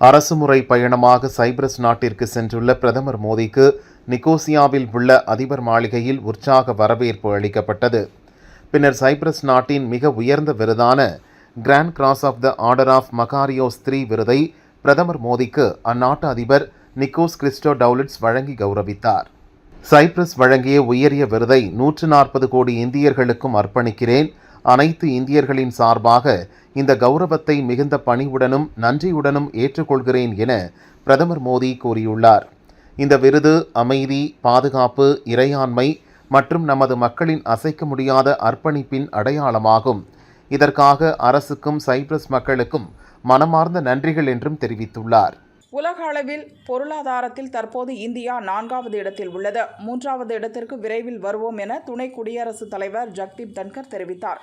அரசுமுறை பயணமாக சைப்ரஸ் நாட்டிற்கு சென்றுள்ள பிரதமர் மோடிக்கு நிக்கோசியாவில் உள்ள அதிபர் மாளிகையில் உற்சாக வரவேற்பு அளிக்கப்பட்டது. பின்னர் சைப்ரஸ் நாட்டின் மிக உயர்ந்த விருதான grand cross of the order of Makarios III விருதை பிரதமர் மோடிக்கு அந்நாட்டு அதிபர் நிக்கோஸ் கிறிஸ்டோடவுலிட்ஸ் வழங்கி கௌரவித்தார். சைப்ரஸ் வழங்கிய உயரிய விருதை 140 கோடி இந்தியர்களுக்கும் அர்ப்பணிக்கிறேன். அனைத்து இந்தியர்களின் சார்பாக இந்த கௌரவத்தை மிகுந்த பணிவுடனும் நன்றியுடனும் ஏற்றுக்கொள்கிறேன் என பிரதமர் மோடி கூறியுள்ளார். இந்த விருது அமைதி, பாதுகாப்பு, இறையாண்மை மற்றும் நமது மக்களின் அசைக்க முடியாத அர்ப்பணிப்பின் அடையாளமாகும். இதற்காக அரசுக்கும் சைப்ரஸ் மக்களுக்கும் மனமார்ந்த நன்றிகள் என்றும் தெரிவித்துள்ளார். உலக அளவில் பொருளாதாரத்தில் தற்போது இந்தியா 4வது இடத்தில் உள்ளது. 3வது இடத்திற்கு விரைவில் வருவோம் என துணை குடியரசுத் தலைவர் ஜக்தீப் தன்கர் தெரிவித்தார்.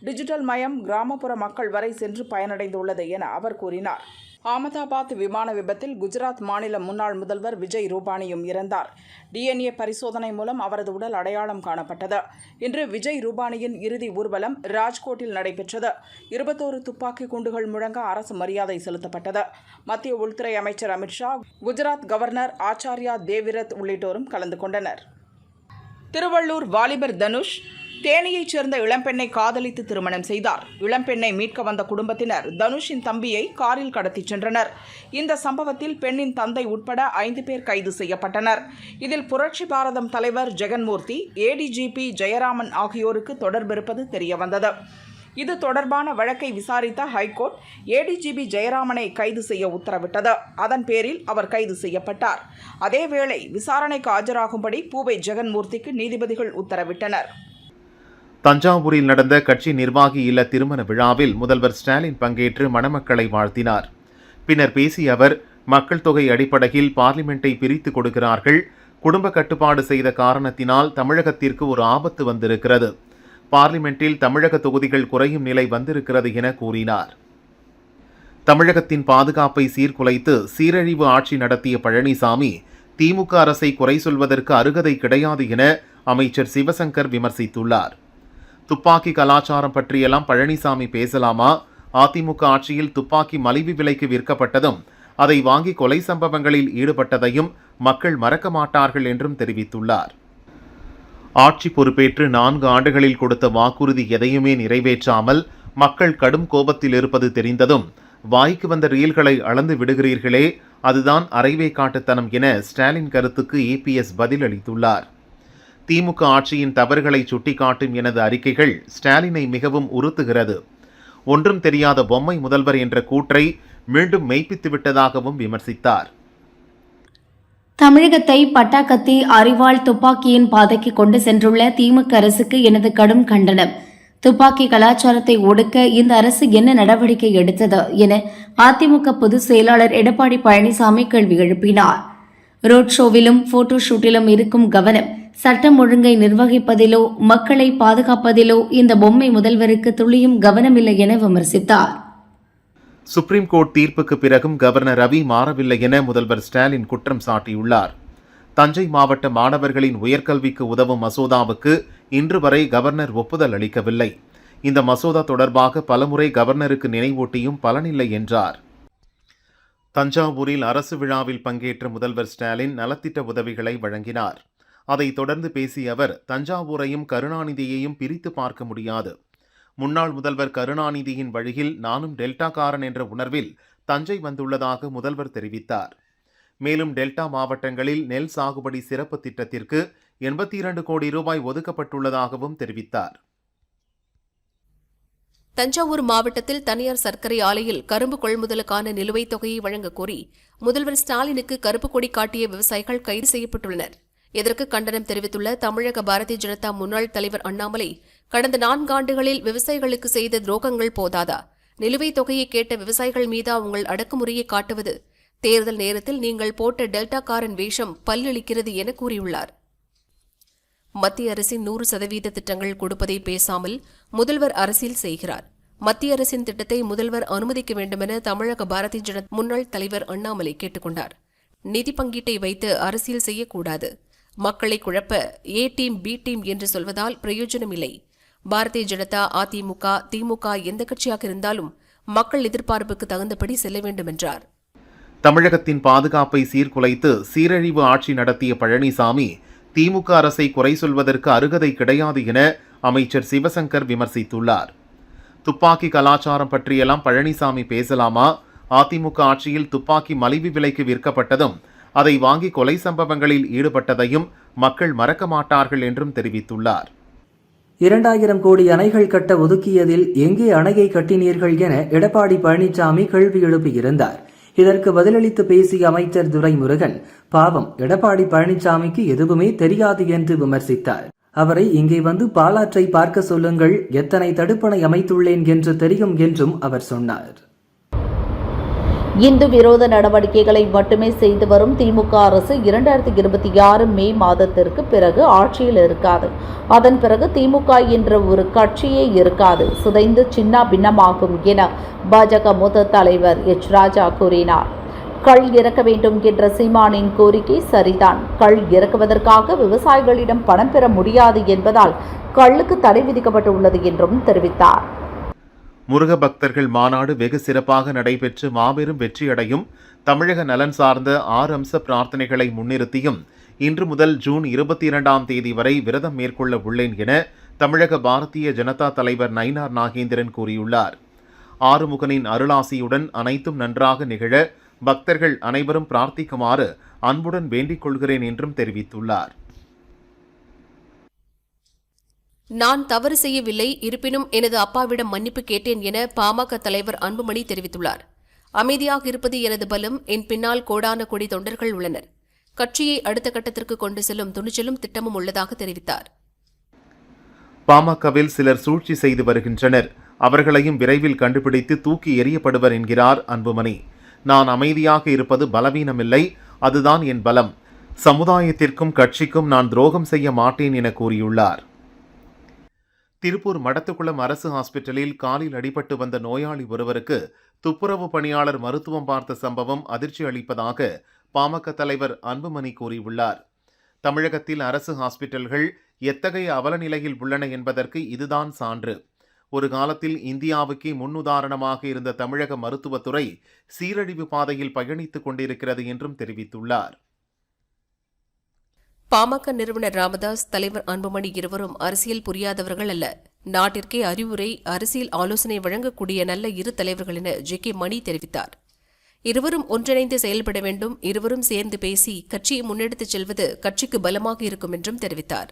டிஜிட்டல் மயம் கிராமப்புற மக்கள் வரை சென்று பயனடைந்துள்ளது என அவர் கூறினார். அகமதாபாத் விமான விபத்தில் குஜராத் மாநில முன்னாள் முதல்வர் விஜய் ரூபானியும் இறந்தார். DNA பரிசோதனை மூலம் அவரது உடல் அடையாளம் காணப்பட்டது. இன்று விஜய் ரூபானியின் இறுதி ஊர்வலம் ராஜ்கோட்டில் நடைபெற்றது. 21 துப்பாக்கி குண்டுகள் முழங்க அரசு மரியாதை செலுத்தப்பட்டது. மத்திய உள்துறை அமைச்சர் அமித்ஷா, குஜராத் கவர்னர் ஆச்சார்யா தேவ்விரத் உள்ளிட்டோரும் கலந்து கொண்டனர். திருவள்ளூர் வாலிபர் தனுஷ் தேனியைச் சேர்ந்த இளம்பெண்ணை காதலித்து திருமணம் செய்தார். இளம்பெண்ணை மீட்க வந்த குடும்பத்தினர் தனுஷின் தம்பியை காரில் கடத்திச் சென்றனர். இந்த சம்பவத்தில் பெண்ணின் தந்தை உட்பட 5 பேர் கைது செய்யப்பட்டனர். இதில் புரட்சி பாரதம் தலைவர் ஜெகன்மூர்த்தி, ADGP ஜெயராமன் ஆகியோருக்கு தொடர்பிருப்பது தெரியவந்தது. இது தொடர்பான வழக்கை விசாரித்த ஹைகோர்ட் ADGP ஜெயராமனை கைது செய்ய உத்தரவிட்டது. அதன் பேரில் அவர் கைது செய்யப்பட்டார். அதேவேளை விசாரணைக்கு ஆஜராகும்படி பூவை ஜெகன்மூர்த்திக்கு நீதிபதிகள் உத்தரவிட்டனர். தஞ்சாவூரில் நடந்த கட்சி நிர்வாகி இல்ல திருமண விழாவில் முதல்வர் ஸ்டாலின் பங்கேற்று மணமக்களை வாழ்த்தினார். பின்னர் பேசிய அவர், மக்கள் தொகை அடிப்படையில் பார்லிமெண்டை பிரித்து கொடுக்கிறார்கள். குடும்ப கட்டுப்பாடு செய்த காரணத்தினால் தமிழகத்திற்கு ஒரு ஆபத்து வந்திருக்கிறது. பார்லிமெண்டில் தமிழக தொகுதிகள் குறையும் நிலை வந்திருக்கிறது என கூறினார். தமிழகத்தின் பாதுகாப்பை சீர்குலைத்து சீரழிவு ஆட்சி நடத்திய பழனிசாமி திமுக அரசை குறை சொல்வதற்கு அருகதை கிடையாது என அமைச்சர் சிவசங்கர் விமர்சித்துள்ளார். துப்பாக்கி கலாச்சாரம் பற்றியெல்லாம் பழனிசாமி பேசலாமா? அதிமுக ஆட்சியில் துப்பாக்கி மலிவு விலைக்கு விற்கப்பட்டதும் அதை வாங்கி கொலை சம்பவங்களில் ஈடுபட்டதையும் மக்கள் மறக்க மாட்டார்கள் என்றும் தெரிவித்துள்ளார். ஆட்சி பொறுப்பேற்று 4 ஆண்டுகளில் கொடுத்த வாக்குறுதி எதையுமே நிறைவேற்றாமல் மக்கள் கடும் கோபத்தில் இருப்பது தெரிந்ததும் வாய்க்கு வந்த ரீல்களை அளந்து விடுகிறீர்களே, அதுதான் அரைவே காட்டுத்தனம் என ஸ்டாலின் கருத்துக்கு EPS பதிலளித்துள்ளார். திமுக ஆட்சியின் தவறுகளை சுட்டிக்காட்டும் எனது அறிக்கைகள் ஸ்டாலினை மிகவும் உறுத்துகிறது. ஒன்றும் தெரியாத பொம்மை முதல்வர் என்ற கூற்றை மீண்டும் மெய்ப்பித்து விட்டதாகவும் விமர்சித்தார். தமிழகத்தை பட்டாக்கத்தி, அரிவாள், துப்பாக்கியின் பாதைக்கு கொண்டு சென்றுள்ள திமுக அரசுக்கு எனது கடும் கண்டனம். துப்பாக்கி கலாச்சாரத்தை ஒடுக்க இந்த அரசு என்ன நடவடிக்கை எடுத்தது என அதிமுக பொதுச் செயலாளர் எடப்பாடி பழனிசாமி கேள்வி எழுப்பினார். ரோட் ஷோவிலும் போட்டோ ஷூட்டிலும் இருக்கும் கவனம் சட்டம் ஒழுங்கை நிர்வகிப்பதிலோ மக்களை பாதுகாப்பதிலோ இந்த பொம்மை முதல்வருக்கு துளியும் கவனமில்லை என விமர்சித்தார். சுப்ரீம் கோர்ட் தீர்ப்புக்கு பிறகும் கவர்னர் ரவி மாறவில்லை என முதல்வர் ஸ்டாலின் குற்றம் சாட்டியுள்ளார். தஞ்சை மாவட்ட மாணவர்களின் உயர்கல்விக்கு உதவும் மசோதாவுக்கு இன்று வரை கவர்னர் ஒப்புதல் அளிக்கவில்லை. இந்த மசோதா தொடர்பாக பலமுறை கவர்னருக்கு நினைவூட்டியும் பலனில்லை என்றார். தஞ்சாவூரில் அரசு விழாவில் பங்கேற்ற முதல்வர் ஸ்டாலின் நலத்திட்ட உதவிகளை வழங்கினார். அதைத் தொடர்ந்து பேசிய அவர், தஞ்சாவூரையும் கருணாநிதியையும் பிரித்து பார்க்க முடியாது. முன்னாள் முதல்வர் கருணாநிதியின் வழியில் நானும் டெல்டாக்காரன் என்ற உணர்வில் தஞ்சை வந்துள்ளதாக முதல்வர் தெரிவித்தார். மேலும் டெல்டா மாவட்டங்களில் நெல் சாகுபடி சிறப்பு திட்டத்திற்கு 82 கோடி ரூபாய் ஒதுக்கப்பட்டுள்ளதாகவும் தெரிவித்தார். தஞ்சாவூர் மாவட்டத்தில் தனியார் சர்க்கரை ஆலையில் கரும்பு கொள்முதலுக்கான நிலுவைத் தொகையை வழங்கக் கோரி முதல்வர் ஸ்டாலினுக்கு கருப்பு கொடி காட்டிய விவசாயிகள் கைது செய்யப்பட்டுள்ளனர். இதற்கு கண்டனம் தெரிவித்துள்ள தமிழக பாரதிய ஜனதா முன்னாள் தலைவர் அண்ணாமலை, கடந்த 4 ஆண்டுகளில் விவசாயிகளுக்கு செய்த துரோகங்கள் போதாதா? நிலுவைத் தொகையை கேட்ட விவசாயிகள் மீதா உங்கள் அடக்குமுறையை காட்டுவது தேர்தல் நேரத்தில் நீங்கள் போட்ட டெல்டாக்காரன் வேஷம் பல்லளிக்கிறது என கூறியுள்ளார். மத்திய அரசின் 100% திட்டங்கள் கொடுப்பதை பேசாமல் முதல்வர் அரசியல் செய்கிறார். மத்திய அரசின் திட்டத்தை முதல்வர் அனுமதிக்க வேண்டுமென தமிழக பாரதிய ஜனதா முன்னாள் தலைவர் அண்ணாமலை கேட்டுக் கொண்டார். நிதி பங்கீட்டை வைத்து அரசியல் செய்யக்கூடாது. மக்களை குழப்ப A டீம் B டீம் என்று சொல்வதால் பிரயோஜனமில்லை. பாரதிய ஜனதா, அதிமுக, திமுக எந்த கட்சியாக இருந்தாலும் மக்கள் எதிர்பார்ப்புக்கு தகுந்தபடி செல்ல வேண்டும் என்றார். தமிழகத்தின் பாதுகாப்பை சீர்குலைத்து சீரழிவு ஆட்சி நடத்திய பழனிசாமி திமுக அரசை குறை சொல்வதற்கு அருகதை கிடையாது என அமைச்சர் சிவசங்கர் விமர்சித்துள்ளார். துப்பாக்கி கலாச்சாரம் பற்றியெல்லாம் பழனிசாமி பேசலாமா? அதிமுக ஆட்சியில் துப்பாக்கி மலிவு விலைக்கு விற்கப்பட்டதும் அதை வாங்கி கொலை சம்பவங்களில் ஈடுபட்டதையும் மக்கள் மறக்க மாட்டார்கள் என்றும் தெரிவித்துள்ளார். 2000 கோடி அணைகள் கட்ட ஒதுக்கியதில் எங்கே அணையை கட்டினீர்கள் என எடப்பாடி பழனிசாமி கேள்வி எழுப்பியிருந்தார். இதற்கு பதிலளித்து பேசிய அமைச்சர் துரைமுருகன், பாவம் எடப்பாடி பழனிசாமிக்கு எதுவுமே தெரியாது என்று விமர்சித்தார். அவரை இங்கே வந்து பாலாற்றை பார்க்க சொல்லுங்கள், எத்தனை தடுப்பணை அமைத்துள்ளேன் என்று தெரியும் என்றும் அவர் சொன்னார். இந்து விரோத நடவடிக்கைகளை மட்டுமே செய்து வரும் திமுக அரசு 2026 மே மாதத்திற்கு பிறகு ஆட்சியில் இருக்காது. அதன் பிறகு திமுக என்ற ஒரு கட்சியே இருக்காது, சிதைந்து சின்ன பின்னமாகும் என பாஜக மூத்த தலைவர் எச். ராஜா கூறினார். கள் இறக்க வேண்டும் என்ற சீமானின் கோரிக்கை சரிதான். கள் இறக்குவதற்காக விவசாயிகளிடம் பணம் பெற முடியாது என்பதால் கள்ளுக்கு தடை விதிக்கப்பட்டுள்ளது என்றும் தெரிவித்தார். முருக பக்தர்கள் மாநாடு வெகு சிறப்பாக நடைபெற்று மாபெரும் வெற்றியடையும். தமிழக நலன் சார்ந்த 6 அம்ச பிரார்த்தனைகளை முன்னிறுத்தியும் இன்று முதல் ஜூன் 22ஆம் தேதி வரை விரதம் மேற்கொள்ள உள்ளேன் என தமிழக பாரதிய ஜனதா தலைவர் நயினார் நாகேந்திரன் கூறியுள்ளார். ஆறுமுகனின் அருளாசியுடன் அனைத்தும் நன்றாக நிகழ பக்தர்கள் அனைவரும் பிரார்த்திக்குமாறு அன்புடன் வேண்டிக் கொள்கிறேன் என்றும் தெரிவித்துள்ளார். நான் தவறு செய்யவில்லை, இருப்பினும் எனது அப்பாவிடம் மன்னிப்பு கேட்டேன் என பாமக தலைவர் அன்புமணி தெரிவித்துள்ளார். அமைதியாக இருப்பது எனது பலம், என் பின்னால் கோடான கோடி தொண்டர்கள் உள்ளனர். கட்சியை அடுத்த கட்டத்திற்கு கொண்டு செல்லும் துணிச்சலும் திட்டமும் உள்ளதாக தெரிவித்தார். பாமகவில் சிலர் சூழ்ச்சி செய்து வருகின்றனர், அவர்களையும் விரைவில் கண்டுபிடித்து தூக்கி எறியப்படுவர் என்கிறார் அன்புமணி. நான் அமைதியாக இருப்பது பலவீனமில்லை, அதுதான் என் பலம். சமுதாயத்திற்கும் கட்சிக்கும் நான் துரோகம் செய்ய மாட்டேன் என கூறியுள்ளார். திருப்பூர் மடத்துக்குளம் அரசு ஹாஸ்பிட்டலில் காலில் அடிபட்டு வந்த நோயாளி ஒருவருக்கு துப்புரவு பணியாளர் மருத்துவம் பார்த்த சம்பவம் அதிர்ச்சி அளிப்பதாக பாமக தலைவர் அன்புமணி கூறியுள்ளார். தமிழகத்தில் அரசு ஹாஸ்பிட்டல்கள் எத்தகைய அவலநிலையில் உள்ளன என்பதற்கு இதுதான் சான்று. ஒரு காலத்தில் இந்தியாவுக்கே முன்னுதாரணமாக இருந்த தமிழக மருத்துவத்துறை சீரழிவு பாதையில் பயணித்துக் கொண்டிருக்கிறது என்றும் தெரிவித்துள்ளார். பாமக நிறுவனர் ராமதாஸ், தலைவர் அன்புமணி இருவரும் அரசியல் புரியாதவர்கள் அல்ல. நாட்டிற்கே அறிவுரை, அரசியல் ஆலோசனை வழங்கக்கூடிய நல்ல இரு தலைவர்கள் என ஜே.கே. மணி தெரிவித்தார். இருவரும் ஒன்றிணைந்து செயல்பட வேண்டும், இருவரும் சேர்ந்து பேசி கட்சியை முன்னெடுத்துச் செல்வது கட்சிக்கு பலமாக இருக்கும் என்றும் தெரிவித்தார்.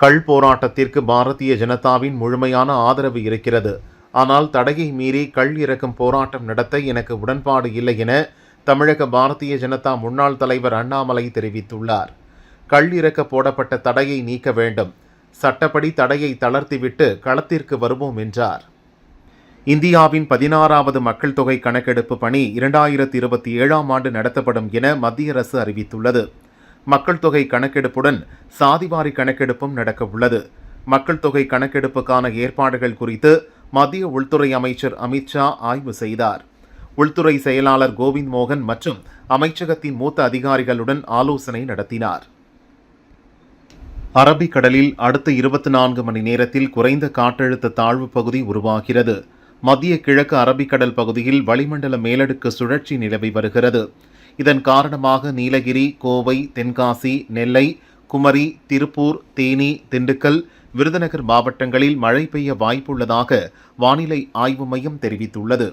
கள் போராட்டத்திற்கு பாரதிய ஜனதாவின் முழுமையான ஆதரவு இருக்கிறது. ஆனால் தடையை மீறி கள் இறக்கும் போராட்டம் நடத்த எனக்கு உடன்பாடு இல்லை என தமிழக பாரதிய ஜனதா முன்னாள் தலைவர் அண்ணாமலை தெரிவித்துள்ளார். கள் இறக்க போடப்பட்ட தடையை நீக்க வேண்டும், சட்டப்படி தடையை தளர்த்திவிட்டு களத்திற்கு வருவோம் என்றார். இந்தியாவின் 16வது மக்கள் தொகை கணக்கெடுப்பு பணி 2027ஆம் ஆண்டு நடத்தப்படும் என மத்திய அரசு அறிவித்துள்ளது. மக்கள் தொகை கணக்கெடுப்புடன் சாதிவாரி கணக்கெடுப்பும் நடக்கவுள்ளது. மக்கள் தொகை கணக்கெடுப்புக்கான ஏற்பாடுகள் குறித்து மத்திய உள்துறை அமைச்சர் அமித்ஷா ஆய்வு செய்தார். உள்துறை செயலாளர் கோவிந்த் மோகன் மற்றும் அமைச்சகத்தின் மூத்த அதிகாரிகளுடன் ஆலோசனை நடத்தினார். அரபிக்கடலில் அடுத்த 24 மணி நேரத்தில் குறைந்த காற்றழுத்த தாழ்வு பகுதி உருவாகிறது. மத்திய கிழக்கு அரபிக்கடல் பகுதியில் வளிமண்டல மேலடுக்கு சுழற்சி நிலவி வருகிறது. இதன் காரணமாக நீலகிரி, கோவை, தென்காசி, நெல்லை, குமரி, திருப்பூர், தேனி, திண்டுக்கல், விருதுநகர் மாவட்டங்களில் மழை பெய்ய வாய்ப்புள்ளதாக வானிலை ஆய்வு மையம் தெரிவித்துள்ளது.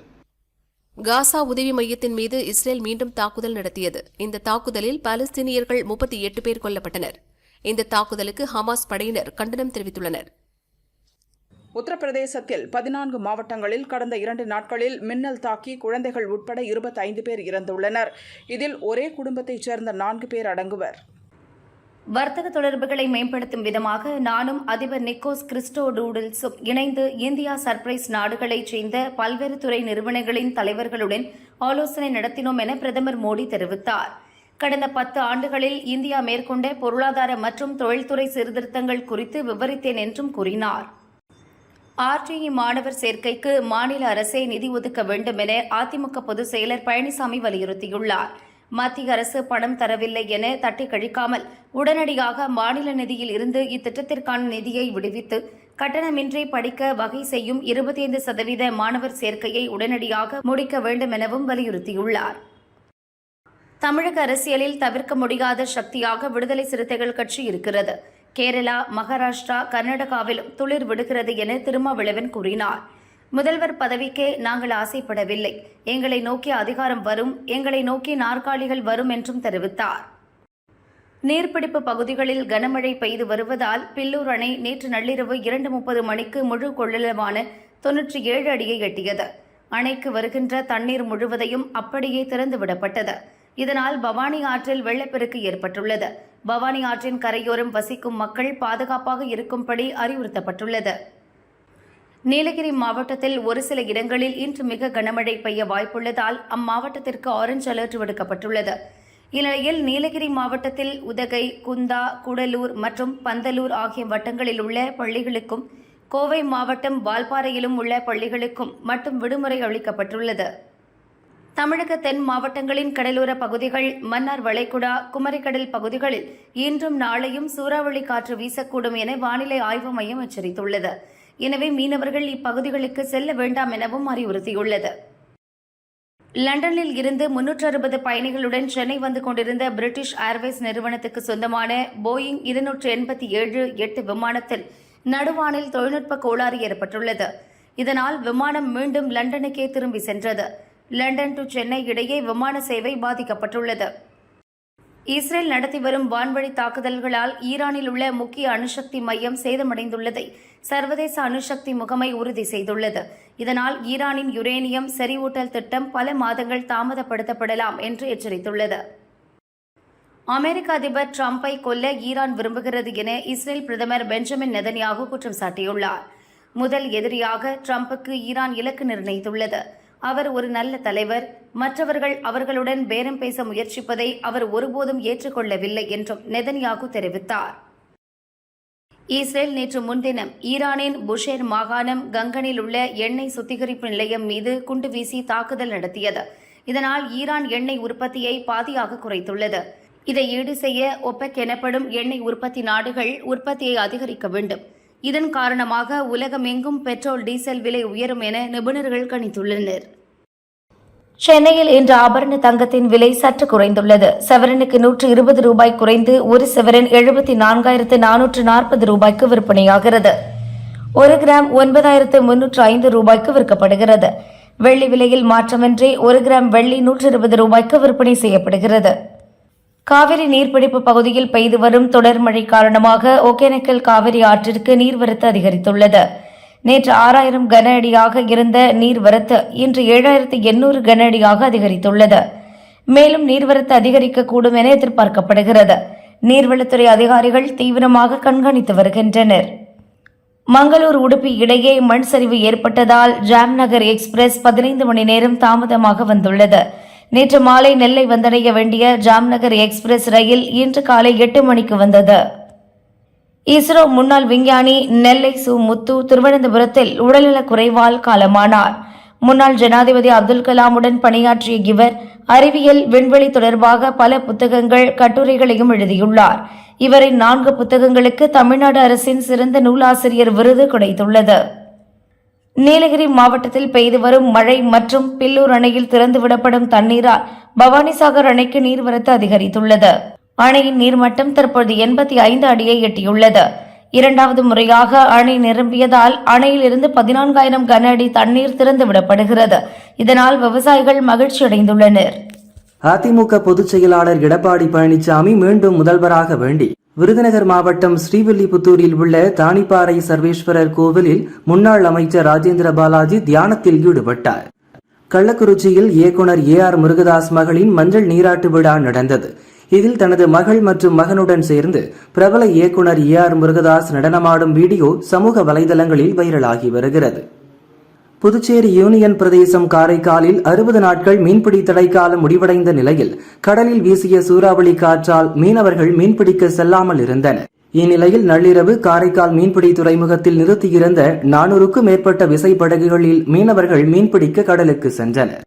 காசா உதவி மையத்தின் மீது இஸ்ரேல் மீண்டும் தாக்குதல் நடத்தியது. இந்த தாக்குதலில் பாலஸ்தீனியர்கள் 38 பேர் கொல்லப்பட்டனர். இந்த தாக்குதலுக்கு ஹமாஸ் படையினர் கண்டனம் தெரிவித்துள்ளனர். உத்தரப்பிரதேசத்தில் 14 மாவட்டங்களில் கடந்த 2 நாட்களில் மின்னல் தாக்கி குழந்தைகள் உட்பட 25 பேர் இறந்துள்ளனர். இதில் ஒரே குடும்பத்தைச் சேர்ந்த 4 பேர் அடங்குவர். வர்த்தக தொடர்புகளை மேம்படுத்தும் விதமாக நானும் அதிபர் நிக்கோஸ் கிறிஸ்டோடூடில்ஸும் இணைந்து இந்தியா சர்ப்ரைஸ் நாடுகளைச் சேர்ந்த பல்வேறு துறை நிறுவனங்களின் தலைவர்களுடன் ஆலோசனை நடத்தினோம் என பிரதமர் மோடி தெரிவித்தார். கடந்த 10 ஆண்டுகளில் இந்தியா மேற்கொண்ட பொருளாதார மற்றும் தொழில்துறை சீர்திருத்தங்கள் குறித்து விவரித்தேன் என்றும் கூறினார். ஆர்டிஇ மாணவர் சேர்க்கைக்கு மாநில அரசே நிதி ஒதுக்க வேண்டும் என அதிமுக பொதுச் செயலர் பழனிசாமி வலியுறுத்தியுள்ளார். மத்திய அரசு பணம் தரவில்லை என தட்டி கழிக்காமல் உடனடியாக மாநில நிதியில் இருந்து இத்திட்டத்திற்கான நிதியை விடுவித்து கட்டணமின்றி படிக்க வகை செய்யும் 25% மாணவர் சேர்க்கையை உடனடியாக முடிக்க வேண்டும் எனவும் வலியுறுத்தியுள்ளார். தமிழக அரசியலில் தவிர்க்க முடியாத சக்தியாக விடுதலை சிறுத்தைகள் கட்சி இருக்கிறது. கேரளா, மகாராஷ்டிரா, கர்நாடகாவிலும் துளிர் விடுகிறது என திருமாவளவன் கூறினார். முதல்வர் பதவிக்கே நாங்கள் ஆசைப்படவில்லை. எங்களை நோக்கி அதிகாரம் வரும், எங்களை நோக்கி நாற்காலிகள் வரும் என்றும் தெரிவித்தார். நீர்பிடிப்பு பகுதிகளில் கனமழை பெய்து வருவதால் பில்லூர் அணை நேற்று நள்ளிரவு 2:30 மணிக்கு முழு கொள்ளளவான 97 அடியை எட்டியது. அணைக்கு வருகின்ற தண்ணீர் முழுவதையும் அப்படியே திறந்துவிடப்பட்டது. இதனால் பவானி ஆற்றில் வெள்ளப்பெருக்கு ஏற்பட்டுள்ளது. பவானி ஆற்றின் கரையோரம் வசிக்கும் மக்கள் பாதுகாப்பாக இருக்கும்படி அறிவுறுத்தப்பட்டுள்ளது. நீலகிரி மாவட்டத்தில் ஒரு சில இடங்களில் இன்று மிக கனமழை பெய்ய வாய்ப்புள்ளதால் அம்மாவட்டத்திற்கு ஆரஞ்ச் அலர்ட் விடுக்கப்பட்டுள்ளது. இந்நிலையில் நீலகிரி மாவட்டத்தில் உதகை, குந்தா, கூடலூர் மற்றும் பந்தலூர் ஆகிய வட்டங்களில் உள்ள பள்ளிகளுக்கும், கோவை மாவட்டம் வால்பாறையிலும் உள்ள பள்ளிகளுக்கும் மட்டும் விடுமுறை அளிக்கப்பட்டுள்ளது. தமிழக தென் மாவட்டங்களின் கடலோர பகுதிகள், மன்னார் வளைகுடா, குமரிக்கடல் பகுதிகளில் இன்றும் நாளையும் சூறாவளி காற்று வீசக்கூடும் என வானிலை ஆய்வு மையம் எச்சரித்துள்ளது. எனவே மீனவர்கள் இப்பகுதிகளுக்கு செல்ல வேண்டாம் எனவும் அறிவுறுத்தியுள்ளது. லண்டனில் இருந்து 360 பயணிகளுடன் சென்னை வந்து கொண்டிருந்த பிரிட்டிஷ் ஏர்வேஸ் நிறுவனத்துக்கு சொந்தமான போயிங் 287-8 விமானத்தில் நடுவானில் தொழில்நுட்ப கோளாறு ஏற்பட்டுள்ளது. இதனால் விமானம் மீண்டும் லண்டனுக்கே திரும்பி சென்றது. லண்டன் டு சென்னை இடையே விமான சேவை பாதிக்கப்பட்டுள்ளது. இஸ்ரேல் நடத்தி வரும் வான்வழி தாக்குதல்களால் ஈரானில் உள்ள முக்கிய அணுசக்தி மையம் சேதமடைந்துள்ளதை சர்வதேச அணுசக்தி முகமை உறுதி செய்துள்ளது. இதனால் ஈரானின் யுரேனியம் செறிவூட்டல் திட்டம் பல மாதங்கள் தாமதப்படுத்தப்படலாம் என்று எச்சரித்துள்ளது. அமெரிக்க அதிபர் டிரம்பை கொல்ல ஈரான் விரும்புகிறது என இஸ்ரேல் பிரதமர் பெஞ்சமின் நெதன்யாகு குற்றம் சாட்டியுள்ளார். முதல் எதிரியாக டிரம்புக்கு ஈரான் இலக்கு நிர்ணயித்துள்ளது. அவர் ஒரு நல்ல தலைவர், மற்றவர்கள் அவர்களுடன் பேரம் பேச முயற்சிப்பதை அவர் ஒருபோதும் ஏற்றுக்கொள்ளவில்லை என்றும் நெதன்யாகு தெரிவித்தார். இஸ்ரேல் நேற்று முன்தினம் ஈரானின் புஷேர் மாகாணம் கங்கனில் உள்ள எண்ணெய் சுத்திகரிப்பு நிலையம் மீது குண்டு வீசி தாக்குதல் நடத்தியது. இதனால் ஈரான் எண்ணெய் உற்பத்தியை பாதியாக குறைத்துள்ளது. இதை ஈடு செய்ய ஒபெக் எனப்படும் எண்ணெய் உற்பத்தி நாடுகள் உற்பத்தியை அதிகரிக்க வேண்டும். இதன் காரணமாக உலகமெங்கும் பெட்ரோல், டீசல் விலை உயரும் என நிபுணர்கள் கணித்துள்ளனர். சென்னையில் இன்று ஆபரண தங்கத்தின் விலை சற்று குறைந்துள்ளது. சவரனுக்கு 120 ரூபாய் குறைந்து ஒரு சவரன் 74,440 ரூபாய்க்கு விற்பனையாகிறது. 1 கிராம் 9,305 ரூபாய்க்கு விற்கப்படுகிறது. வெள்ளி விலையில் மாற்றமின்றி 1 கிராம் வெள்ளி 120 ரூபாய்க்கு விற்பனை செய்யப்படுகிறது. காவிரி நீர்பிடிப்பு பகுதியில் பெய்து வரும் தொடர் மழை காரணமாக ஒகேனக்கல் காவிரி ஆற்றிற்கு நீர்வரத்து அதிகரித்துள்ளது. நேற்று 6,000 கன அடியாக இருந்த நீர்வரத்து இன்று 7,800 கன அடியாக அதிகரித்துள்ளது. மேலும் நீர்வரத்து அதிகரிக்கக்கூடும் என எதிர்பார்க்கப்படுகிறது. நீர்வளத்துறை அதிகாரிகள் தீவிரமாக கண்காணித்து வருகின்றனர். மங்களூர் உடுப்பி இடையே மண் சரிவு ஏற்பட்டதால் ஜாம்நகர் எக்ஸ்பிரஸ் 15 மணி நேரம் தாமதமாக வந்துள்ளது. நேற்று மாலை நெல்லை வந்தடைய வேண்டிய ஜாம்நகர் எக்ஸ்பிரஸ் ரயில் இன்று காலை 8 மணிக்கு வந்தது. இஸ்ரோ முன்னாள் விஞ்ஞானி நெல்லை சு. முத்து திருவனந்தபுரத்தில் உடல்நலக் குறைவால் காலமானார். முன்னாள் ஜனாதிபதி அப்துல் கலாமுடன் பணியாற்றிய இவர் அறிவியல், விண்வெளி தொடர்பாக பல புத்தகங்கள், கட்டுரைகளையும் எழுதியுள்ளார். இவரின் 4 புத்தகங்களுக்கு தமிழ்நாடு அரசின் சிறந்த நூலாசிரியர் விருது கிடைத்துள்ளது. நீலகிரி மாவட்டத்தில் பெய்து வரும் மழை மற்றும் பில்லூர் அணையில் திறந்துவிடப்படும் தண்ணீரால் பவானிசாகர் அணைக்கு நீர்வரத்து அதிகரித்துள்ளது. அணையின் நீர்மட்டம் தற்போது 85 அடியை எட்டியுள்ளது. 2வது முறையாக அணை நிரம்பியதால் அணையில் இருந்து 14,000 கன அடி தண்ணீர் திறந்துவிடப்படுகிறது. இதனால் விவசாயிகள் மகிழ்ச்சியடைந்துள்ளனர். அதிமுக பொதுச் செயலாளர் எடப்பாடி பழனிசாமி மீண்டும் முதல்வராக வேண்டி விருதுநகர் மாவட்டம் ஸ்ரீவில்லிபுத்தூரில் உள்ள தானிப்பாறை சர்வேஸ்வரர் கோவிலில் முன்னாள் அமைச்சர் ராஜேந்திர பாலாஜி தியானத்தில் ஈடுபட்டார். கள்ளக்குறிச்சியில் இயக்குனர் AR முருகதாஸ் மகளின் மஞ்சள் நீராட்டு விழா நடந்தது. இதில் தனது மகள் மற்றும் மகனுடன் சேர்ந்து பிரபல இயக்குனர் AR முருகதாஸ் நடனமாடும் வீடியோ சமூக வலைதளங்களில் வைரலாகி வருகிறது. புதுச்சேரி யூனியன் பிரதேசம் காரைக்காலில் 60 நாட்கள் மீன்பிடி தடைக்காலம் முடிவடைந்த நிலையில் கடலில் வீசிய சூறாவளி காற்றால் மீனவர்கள் மீன்பிடிக்க செல்லாமல் இருந்தனர். இந்நிலையில் நள்ளிரவு காரைக்கால் மீன்பிடி துறைமுகத்தில் நிறுத்தியிருந்த 400க்கும் மேற்பட்ட விசைப்படகுகளில் மீனவர்கள் மீன்பிடிக்க கடலுக்கு சென்றனர்.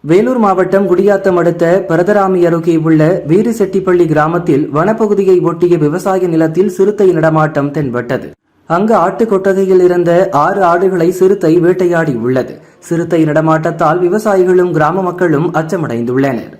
வேலூர் மாவட்டம் குடியாத்தம் அடுத்த பரதராமி அருகே உள்ள வீரிசெட்டிப்பள்ளி கிராமத்தில் வனப்பகுதியை ஒட்டிய விவசாய நிலத்தில் சிறுத்தை நடமாட்டம் தென்பட்டது. அங்கு ஆட்டு கொட்டகையில் இருந்த 6 ஆடுகளை சிறுத்தை வேட்டையாடி உள்ளது. சிறுத்தை நடமாட்டத்தால் விவசாயிகளும் கிராம மக்களும் அச்சமடைந்துள்ளனர்.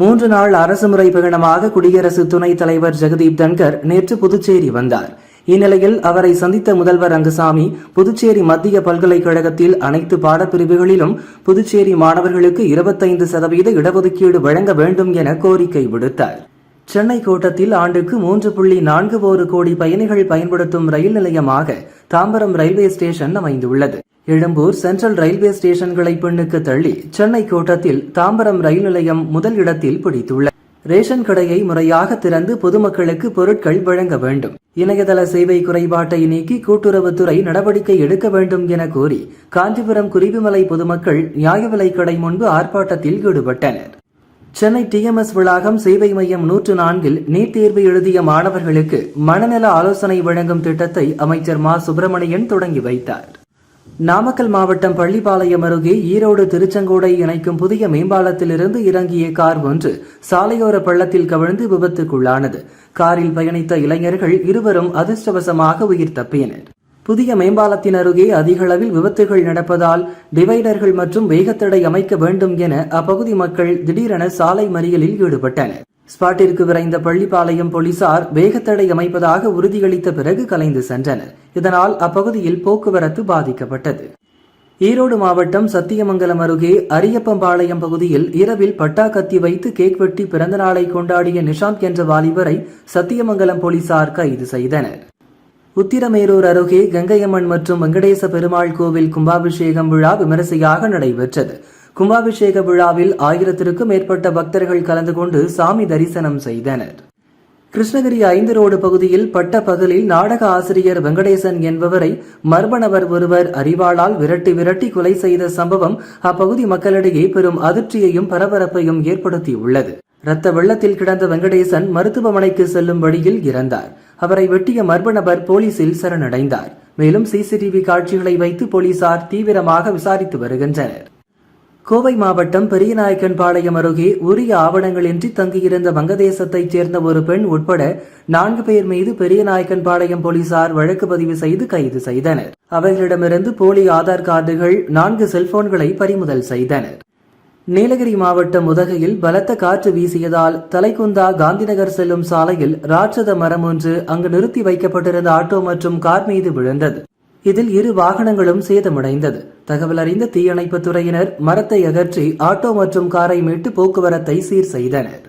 3 நாள் அரசுமுறை பயணமாக குடியரசு துணைத் தலைவர் ஜெகதீப் தன்கர் நேற்று புதுச்சேரி வந்தார். இந்நிலையில் அவரை சந்தித்த முதல்வர் ரங்கசாமி புதுச்சேரி மத்திய பல்கலைக்கழகத்தில் அனைத்து பாடப்பிரிவுகளிலும் புதுச்சேரி மாணவர்களுக்கு 25% இடஒதுக்கீடு வழங்க வேண்டும் என கோரிக்கை விடுத்தார். சென்னை கோட்டத்தில் ஆண்டுக்கு 3.41 கோடி பயணிகள் பயன்படுத்தும் ரயில் நிலையமாக தாம்பரம் ரயில்வே ஸ்டேஷன் அமைந்துள்ளது. எழும்பூர் சென்ட்ரல் ரயில்வே ஸ்டேஷன்களை பின்னுக்கு தள்ளி சென்னை கோட்டத்தில் தாம்பரம் ரயில் நிலையம் முதல் இடத்தில் பிடித்துள்ளது. ரேஷன் கடையை முறையாக திறந்து பொதுமக்களுக்கு பொருட்கள் வழங்க வேண்டும். இணையதள சேவை குறைபாட்டை நீக்கி கூட்டுறவுத்துறை நடவடிக்கை எடுக்க வேண்டும் என கோரி காஞ்சிபுரம் குருவிமலை பொதுமக்கள் நியாய விலைக் கடை முன்பு ஆர்ப்பாட்டத்தில் ஈடுபட்டனர். சென்னை TMS வளாகம் சேவை மையம் 104 நீட் தேர்வு எழுதிய மாணவர்களுக்கு மனநல ஆலோசனை வழங்கும் திட்டத்தை அமைச்சர் மா. சுப்பிரமணியன் தொடங்கி வைத்தார். நாமக்கல் மாவட்டம் பள்ளிப்பாளையம் அருகே ஈரோடு திருச்செங்கோடை இணைக்கும் புதிய மேம்பாலத்திலிருந்து இறங்கிய கார் ஒன்று சாலையோர பள்ளத்தில் கவிழ்ந்து விபத்துக்குள்ளானது. காரில் பயணித்த இளைஞர்கள் இருவரும் அதிர்ஷ்டவசமாக உயிர் தப்பினர். புதிய மேம்பாலத்தின் அருகே அதிக அளவில் விபத்துகள் நடப்பதால் டிவைடர்கள் மற்றும் வேகத்தடை அமைக்க வேண்டும் என அப்பகுதி மக்கள் திடீரென சாலை மறியலில் ஈடுபட்டனர். ஸ்பாட்டிற்கு விரைந்த பள்ளிப்பாளையம் போலீசார் வேகத்தடை அமைப்பதாக உறுதியளித்த பிறகு கலைந்து சென்றனர். இதனால் அப்பகுதியில் போக்குவரத்து பாதிக்கப்பட்டது. ஈரோடு மாவட்டம் சத்தியமங்கலம் அருகே அரியப்பம்பாளையம் பகுதியில் இரவில் பட்டா கத்தி வைத்து கேக் வெட்டி பிறந்தநாளை கொண்டாடிய நிஷாந்த் என்ற வாலிபரை சத்தியமங்கலம் போலீசார் கைது செய்தனர். உத்திரமேரூர் அருகே கங்கையம்மன் மற்றும் வெங்கடேச பெருமாள் கோவில் கும்பாபிஷேகம் விழா விமரிசையாக நடைபெற்றது. கும்பாபிஷேக விழாவில் 1000க்கும் மேற்பட்ட பக்தர்கள் கலந்து கொண்டு சாமி தரிசனம் செய்தனர். கிருஷ்ணகிரி 5 ரோடு பகுதியில் பட்ட பகலில் நாடக ஆசிரியர் வெங்கடேசன் என்பவரை மர்ம நபர் ஒருவர் அரிவாளால் விரட்டி கொலை செய்த சம்பவம் அப்பகுதி மக்களிடையே பெரும் அதிர்ச்சியையும் பரபரப்பையும் ஏற்படுத்தியுள்ளது. இரத்த வெள்ளத்தில் கிடந்த வெங்கடேசன் மருத்துவமனைக்கு செல்லும் வழியில் இறந்தார். அவரை வெட்டிய மர்ம நபர் போலீசில் சரணடைந்தார். மேலும் CCTV காட்சிகளை வைத்து போலீசார் தீவிரமாக விசாரித்து வருகின்றனர். கோவை மாவட்டம் பெரியநாயக்கன்பாளையம் அருகே உரிய ஆவணங்களின்றி தங்கியிருந்த வங்கதேசத்தைச் சேர்ந்த ஒரு பெண் உட்பட 4 பேர் மீது பெரியநாயக்கன்பாளையம் போலீசார் வழக்கு பதிவு செய்து கைது செய்தனர். அவர்களிடமிருந்து போலி ஆதார் கார்டுகள், 4 செல்போன்களை பறிமுதல் செய்தனர். நீலகிரி மாவட்டம் உதகையில் பலத்த காற்று வீசியதால் தலைக்குந்தா காந்திநகர் செல்லும் சாலையில் ராட்சத மரம் ஒன்று அங்கு நிறுத்தி வைக்கப்பட்டிருந்த ஆட்டோ மற்றும் கார் மீது விழுந்தது. இதில் 2 வாகனங்களும் சேதமடைந்தது. தகவல் அறிந்த தீயணைப்புத் துறையினர் மரத்தை அகற்றி ஆட்டோ மற்றும் காரை மீட்டு போக்குவரத்தை சீர் செய்தனர்.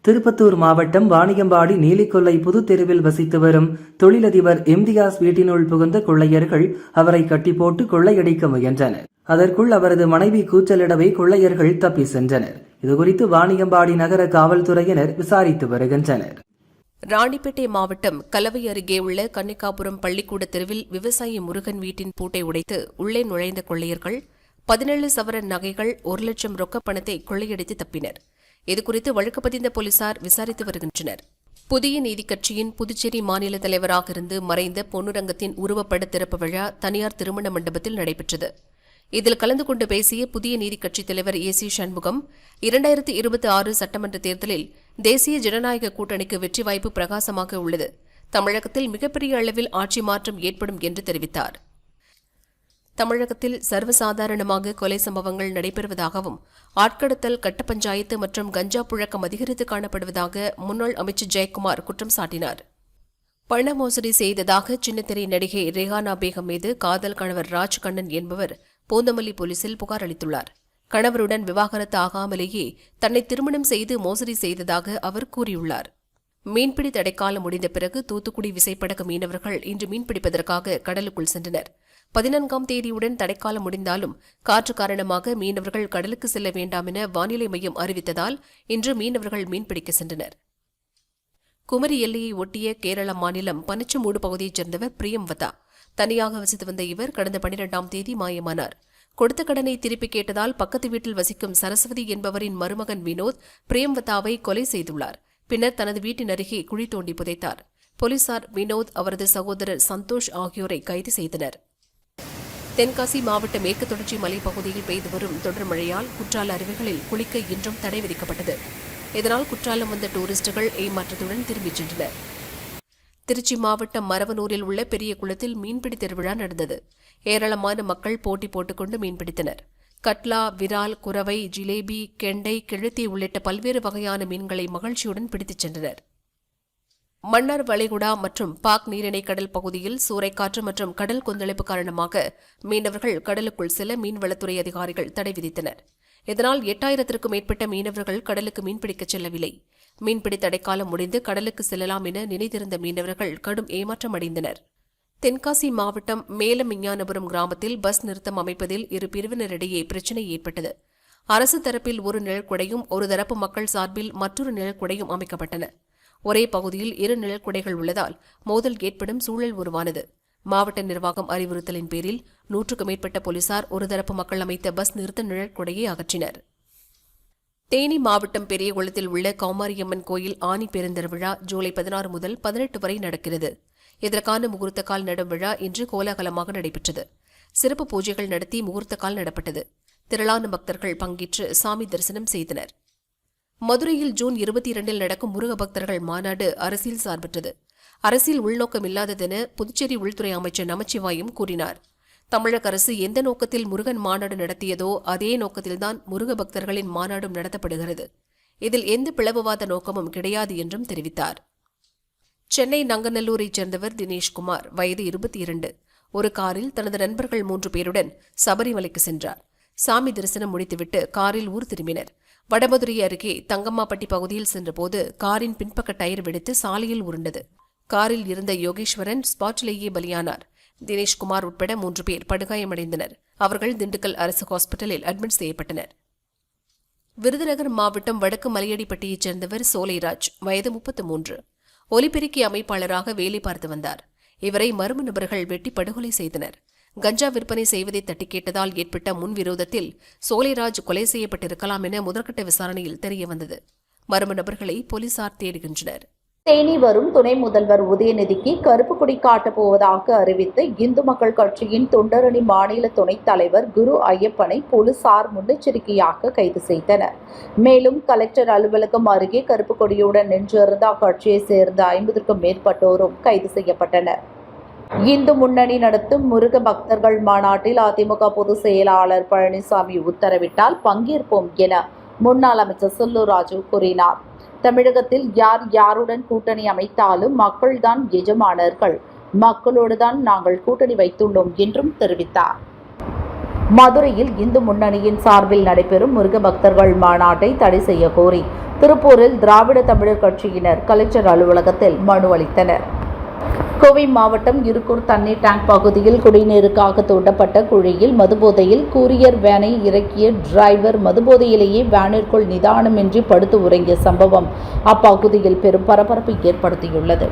திருப்பத்தூர் மாவட்டம் வாணியம்பாடி நீலிக்கொல்லை புது தெருவில் வசித்து வரும் தொழிலதிபர் இம்தியாஸ் வீட்டினுள் புகுந்த கொள்ளையர்கள் அவரை கட்டி போட்டு கொள்ளையடிக்க முயன்றனர். அதற்குள் அவரது மனைவி கூச்சலிடவே கொள்ளையர்கள் தப்பி சென்றனர். இதுகுறித்து வாணியம்பாடி நகர காவல்துறையினர் விசாரித்து வருகின்றனர். ராணிப்பேட்டை மாவட்டம் கலவை அருகே உள்ள கன்னிகாபுரம் பள்ளிக்கூட தெருவில் விவசாயி முருகன் வீட்டின் பூட்டை உடைத்து உள்ளே நுழைந்த கொள்ளையர்கள் 17 சவரன் நகைகள் 1 லட்சம் ரொக்கப் பணத்தை கொள்ளையடித்து தப்பினர். இதுகுறித்து வழக்கு பதிந்த போலீசார் விசாரித்து வருகின்றனர். புதிய நீதி கட்சியின் புதுச்சேரி மாநில தலைவராக இருந்து மறைந்த பொன்னுரங்கத்தின் உருவப்பட திறப்பு விழா தனியார் திருமண மண்டபத்தில் நடைபெற்றது. இதில் கலந்து கொண்டு பேசிய புதிய நீதி கட்சித் தலைவர் AC சண்முகம் 2026 சட்டமன்ற தேர்தலில் தேசிய ஜனநாயக கூட்டணிக்கு வெற்றி வாய்ப்பு பிரகாசமாக உள்ளது. தமிழகத்தில் மிகப்பெரிய அளவில் ஆட்சி மாற்றம் ஏற்படும் என்று தெரிவித்தார். தமிழகத்தில் சர்வசாதாரணமாக கொலை சம்பவங்கள் நடைபெறுவதாகவும் ஆட்கடத்தல், கட்ட பஞ்சாயத்து மற்றும் கஞ்சா புழக்கம் அதிகரித்து காணப்படுவதாக முன்னாள் அமைச்சர் ஜெயக்குமார் குற்றம் சாட்டினார். பண மோசடி செய்ததாக சின்னத்திரை நடிகை ரெஹானா பேகம் மீது காதல் கணவர் ராஜ்கண்ணன் என்பவர் பூந்தமல்லி போலீசில் புகார் அளித்துள்ளார். கணவருடன் விவாகரத்து ஆகாமலேயே தன்னை திருமணம் செய்து மோசடி செய்ததாக அவர் கூறியுள்ளார். மீன்பிடி தடைக்காலம் முடிந்த பிறகு தூத்துக்குடி விசைப்படகு மீனவர்கள் இன்று மீன்பிடிப்பதற்காக கடலுக்குள் சென்றனர். 14ஆம் தேதியுடன் தடைக்காலம் முடிந்தாலும் காற்று காரணமாக மீனவர்கள் கடலுக்கு செல்ல வேண்டாம் என வானிலை மையம் அறிவித்ததால் இன்று மீனவர்கள் மீன்பிடிக்க சென்றனர். குமரி எல்லையை ஒட்டிய கேரள மாநிலம் பனிச்சமூடு பகுதியைச் சேர்ந்தவர் பிரியம்வதா. தனியாக வசித்து வந்த இவர் கடந்த 12ஆம் தேதி மாயமானார். கொடுத்த கடனை திருப்பி கேட்டதால் பக்கத்து வீட்டில் வசிக்கும் சரஸ்வதி என்பவரின் மருமகன் வினோத் பிரியம்வதாவை கொலை செய்துள்ளார். பின்னர் தனது வீட்டின் அருகே குழி தோண்டி புதைத்தார். போலீசார் வினோத், அவரது சகோதரர் சந்தோஷ் ஆகியோரை கைது செய்தனர். தென்காசி மாவட்ட மேற்கு தொடர்ச்சி மலைப்பகுதியில் பெய்து வரும் தொடர் மழையால் குற்றால அருவிகளில் குளிக்க இன்றும் தடை விதிக்கப்பட்டது. இதனால் குற்றாலம் வந்த டூரிஸ்டுகள் ஏமாற்றத்துடன் திரும்பிச் சென்றனர். திருச்சி மாவட்டம் மரவனூரில் உள்ள பெரிய குளத்தில் மீன்பிடி திருவிழா நடந்தது. ஏராளமான மக்கள் போட்டி போட்டுக்கொண்டு மீன்பிடித்தனர். கட்லா, விரால், குரவை, ஜிலேபி, கெண்டை, கிழத்தி உள்ளிட்ட பல்வேறு வகையான மீன்களை மகிழ்ச்சியுடன் பிடித்துச் சென்றனர். மன்னார் வளைகுடா மற்றும் பாக் நீரிணை கடல் பகுதியில் சூறைக்காற்று மற்றும் கடல் கொந்தளிப்பு காரணமாக மீனவர்கள் கடலுக்குள் செல்ல மீன்வளத்துறை அதிகாரிகள் தடை விதித்தனர். இதனால் 8000க்கும் மேற்பட்ட மீனவர்கள் கடலுக்கு மீன்பிடிக்கச் செல்லவில்லை. மீன்பிடி தடைக்காலம் முடிந்து கடலுக்கு செல்லலாம் என நினைத்திருந்த மீனவர்கள் கடும் ஏமாற்றம் அடைந்தனர். தென்காசி மாவட்டம் மேலம் விஞ்ஞானபுரம் கிராமத்தில் பஸ் நிறுத்தம் அமைப்பதில் இரு பிரிவினரிடையே பிரச்சினை ஏற்பட்டது. அரசு தரப்பில் ஒரு நிழற்குடையும் ஒரு தரப்பு மக்கள் சார்பில் மற்றொரு நிழற்குடையும் அமைக்கப்பட்டன. ஒரே பகுதியில் 2 நிழற்குடைகள் உள்ளதால் மோதல் ஏற்படும் சூழல் உருவானது. மாவட்ட நிர்வாகம் அறிவுறுத்தலின் பேரில் 100க்கும் மேற்பட்ட போலீசார் ஒரு தரப்பு மக்கள் அமைத்த பஸ் நிறுத்த நிழற்குடையை அகற்றினர். தேனி மாவட்டம் பெரியகுளத்தில் உள்ள கௌமாரியம்மன் கோயில் ஆனி பெருந்திருவிழா ஜூலை 16 முதல் 18 வரை நடக்கிறது. இதற்கான முகூர்த்த கால் நடும் விழா இன்று கோலாகலமாக நடைபெற்றது. சிறப்பு பூஜைகள் நடத்தி முகூர்த்த கால் நடப்பட்டது. திரளான பக்தர்கள் பங்கேற்று சாமி தரிசனம் செய்தனர். மதுரையில் ஜூன் 22 நடக்கும் முருக பக்தர்கள் மாநாடு அரசியல் சார்பற்றது. அரசியல் உள்நோக்கம் இல்லாததென புதுச்சேரி உள்துறை அமைச்சர் நமச்சிவாயம் கூறினார். தமிழக அரசு எந்த நோக்கத்தில் முருகன் மாநாடு நடத்தியதோ அதே நோக்கத்தில்தான் முருக பக்தர்களின் மாநாடும் நடத்தப்படுகிறது. இதில் எந்த பிளவுவாத நோக்கமும் கிடையாது என்றும் தெரிவித்தார். சென்னை நங்கநல்லூரைச் சேர்ந்தவர் தினேஷ்குமார், வயது 22, ஒரு காரில் தனது நண்பர்கள் 3 பேருடன் சபரிமலைக்கு சென்றார். சாமி தரிசனம் முடித்துவிட்டு காரில் ஊர் திரும்பினர். வடமதுரை அருகே தங்கம்மாப்பட்டி பகுதியில் சென்றபோது காரின் பின்பக்க டயர் வெடித்து சாலையில் உருண்டது. காரில் இருந்த யோகேஸ்வரன் ஸ்பாட்டிலேயே பலியானார். தினேஷ்குமார் உட்பட 3 பேர் படுகாயமடைந்தனர். அவர்கள் திண்டுக்கல் அரசு ஹாஸ்பிட்டலில் அட்மிட் செய்யப்பட்டனர். விருதுநகர் மாவட்டம் வடக்கு மலையடிப்பட்டியைச் சேர்ந்தவர் சோலைராஜ், வயது 33, ஒலிபெருக்கி அமைப்பாளராக வேலை பார்த்து வந்தார். இவரை மர்ம நபர்கள் வெட்டி படுகொலை செய்தனர். கஞ்சா விற்பனை செய்வதை தட்டி கேட்டதால் ஏற்பட்ட முன்விரோதத்தில் சோலைராஜ் கொலை செய்யப்பட்டிருக்கலாம் என முதற்கட்ட விசாரணையில் தெரியவந்தது. மர்ம நபர்களை போலீசார் தேடுகின்றனர். தேனி வரும் துணை முதல்வர் உதயநிதிக்கு கருப்பு கொடி காட்டப் போவதாக அறிவித்த இந்து மக்கள் கட்சியின் தொண்டரணி மாநில துணைத் தலைவர் குரு ஐயப்பனை போலீசார் முன்னெச்சரிக்கையாக கைது செய்தனர். மேலும் கலெக்டர் அலுவலகம் அருகே கருப்பு கொடியுடன் நின்றிருந்த அக்கட்சியைச் சேர்ந்த 50க்கும் மேற்பட்டோரும் கைது செய்யப்பட்டனர். இந்து முன்னணி நடத்தும் முருக பக்தர்கள் மாநாட்டில் அதிமுக பொதுச் செயலாளர் பழனிசாமி உத்தரவிட்டால் பங்கேற்போம் என முன்னாள் அமைச்சர் செல்லூர் ராஜு கூறினார். தமிழகத்தில் யார் யாருடன் கூட்டணி அமைத்தாலும் மக்கள்தான் எஜமானர்கள், மக்களோடுதான் நாங்கள் கூட்டணி வைத்துள்ளோம் என்றும் தெரிவித்தார். மதுரையில் இந்து முன்னணியின் சார்பில் நடைபெறும் முருக பக்தர்கள் மாநாட்டை தடை செய்ய கோரி திருப்பூரில் திராவிட தமிழர் கட்சியினர் கலெக்டர் அலுவலகத்தில் மனு அளித்தனர். கோவை மாவட்டம் இருக்கூர் தண்ணீர் டேங்க் பகுதியில் குடிநீருக்காக தோண்டப்பட்ட குழியில் மதுபோதையில் கூரியர் வேனை இறக்கிய டிரைவர் மதுபோதையிலேயே வேனிற்குள் நிதானமின்றி படுத்து உறங்கிய சம்பவம் அப்பகுதியில் பெரும் பரபரப்பை ஏற்படுத்தியுள்ளது.